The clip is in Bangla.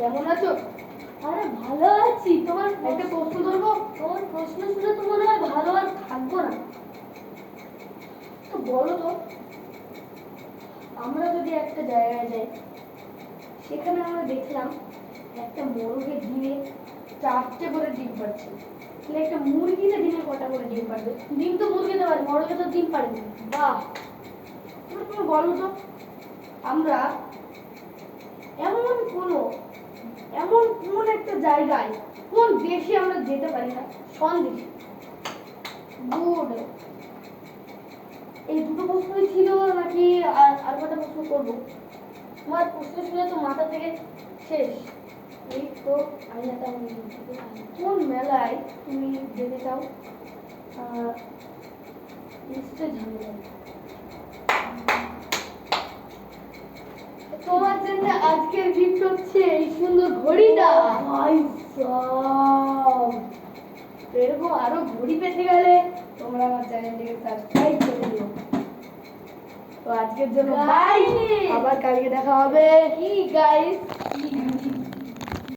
কেমন আছো? আরে ভালো আছি। তোমার একটা প্রশ্ন ধরবো? তোমার প্রশ্ন শুনে তো মনে হয় ভালো আর থাকবো না। তো বলো তো, আমরা যদি একটা জায়গায় যাই, সেখানে আমরা দেখলাম একটা মোরগে দিনে 4টে করে ডিম পাচ্ছে, তাহলে একটা মুরগিতে দিনে কটা করে ডিম পারবে? ডিম তো মুরগিতে পারে, মোরগে তো ডিম পারে না। বাহ! এবার তুমি বলো তো, আমরা এমন কোন একটা জায়গায়, কোন দেশে আমরা যেতে পারি না? সন্দেশে। গুড। এই দুটো প্রশ্নই ছিল নাকি আর কটা প্রশ্ন করবো? তোমার প্রশ্ন শুনে তো মাথা থেকে শেষ। এই তো আইনাটা কোন মেলায় তুমি যেতে চাও? নিশ্চয় ঝামেলা। তোমার জন্য আজকের গিফট হচ্ছে এই সুন্দর ঘড়িটা। ভাই সাব, এরকম আরো ঘড়ি পেতে গেলে তোমরা আমার চ্যানেলটিকে সাবস্ক্রাইব করে দিও। তো আজকের জন্য বাই, আবার কালকে দেখা হবে। কি গাইস,